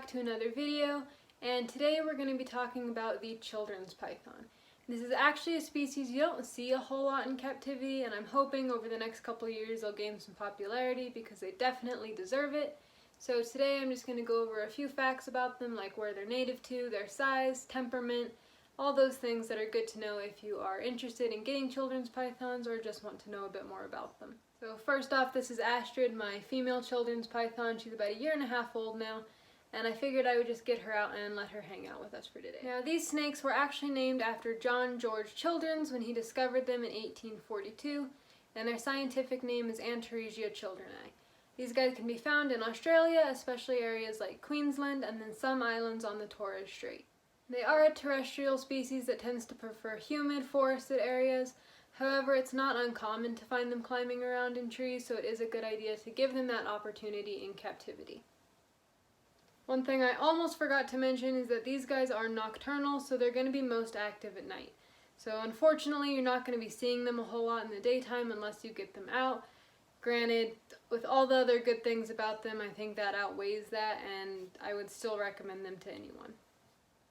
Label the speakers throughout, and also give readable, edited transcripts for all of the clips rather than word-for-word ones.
Speaker 1: back to another video, and today we're going to be talking about the children's python. This is actually a species you don't see a whole lot in captivity, and I'm hoping over the next couple of years they'll gain some popularity because they definitely deserve it. So today I'm just going to go over a few facts about them, like where they're native to, their size, temperament, all those things that are good to know if you are interested in getting children's pythons or just want to know a bit more about them. So first off, this is Astrid, my female children's python. She's about 1.5 years old now, and I figured I would just get her out and let her hang out with us for today. Now, these snakes were actually named after John George Childrens when he discovered them in 1842, and their scientific name is Antaresia childrenii. These guys can be found in Australia, especially areas like Queensland, and then some islands on the Torres Strait. They are a terrestrial species that tends to prefer humid, forested areas. However, it's not uncommon to find them climbing around in trees, so it is a good idea to give them that opportunity in captivity. One thing I almost forgot to mention is that these guys are nocturnal, so they're going to be most active at night. So unfortunately, you're not going to be seeing them a whole lot in the daytime unless you get them out. Granted, with all the other good things about them, I think that outweighs that, and I would still recommend them to anyone.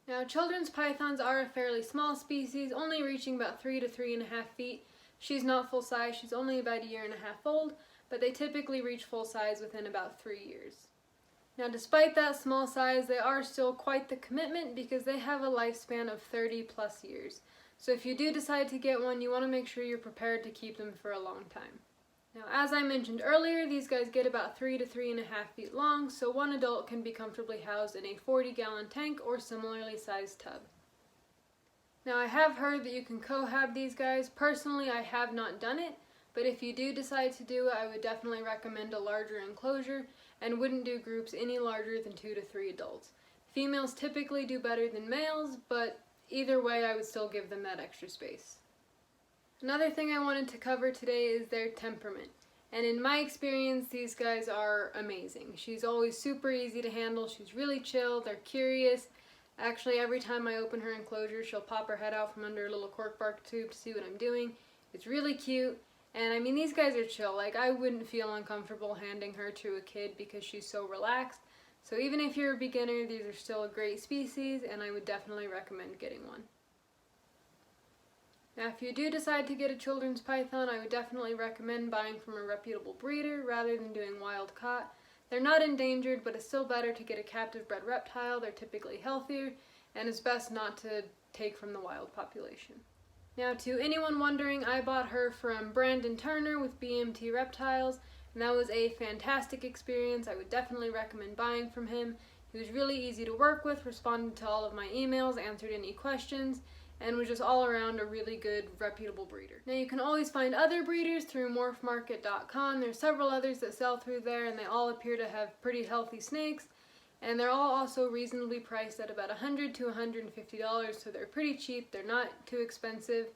Speaker 1: Now, children's pythons are a fairly small species, only reaching about 3 to 3.5 feet. She's not full size, she's only about 1.5 years old, but they typically reach full size within about 3 years. Now, despite that small size, they are still quite the commitment because they have a lifespan of 30 plus years. So if you do decide to get one, you want to make sure you're prepared to keep them for a long time. Now, as I mentioned earlier, these guys get about 3 to 3.5 feet long, so one adult can be comfortably housed in a 40-gallon tank or similarly sized tub. Now, I have heard that you can cohab these guys. Personally, I have not done it, but if you do decide to do it, I would definitely recommend a larger enclosure and wouldn't do groups any larger than 2 to 3 adults. Females typically do better than males, but either way, I would still give them that extra space. Another thing I wanted to cover today is their temperament. And in my experience, these guys are amazing. She's always super easy to handle. She's really chill. They're curious. Actually, every time I open her enclosure, she'll pop her head out from under a little cork bark tube to see what I'm doing. It's really cute. And I mean, these guys are chill. Like, I wouldn't feel uncomfortable handing her to a kid because she's so relaxed. So even if you're a beginner, these are still a great species, and I would definitely recommend getting one. Now, if you do decide to get a children's python, I would definitely recommend buying from a reputable breeder rather than doing wild caught. They're not endangered, but it's still better to get a captive bred reptile. They're typically healthier, and it's best not to take from the wild population. Now, to anyone wondering, I bought her from Brandon Turner with BMT Reptiles, and that was a fantastic experience. I would definitely recommend buying from him. He was really easy to work with, responded to all of my emails, answered any questions, and was just all around a really good, reputable breeder. Now, you can always find other breeders through morphmarket.com. There's several others that sell through there, and they all appear to have pretty healthy snakes, and they're all also reasonably priced at about $100 to $150, so they're pretty cheap. They're not too expensive.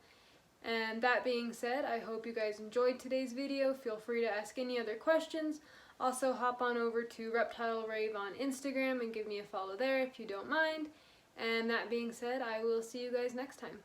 Speaker 1: And that being said, I hope you guys enjoyed today's video. Feel free to ask any other questions. Also, hop on over to Reptile Rave on Instagram and give me a follow there if you don't mind. And that being said, I will see you guys next time.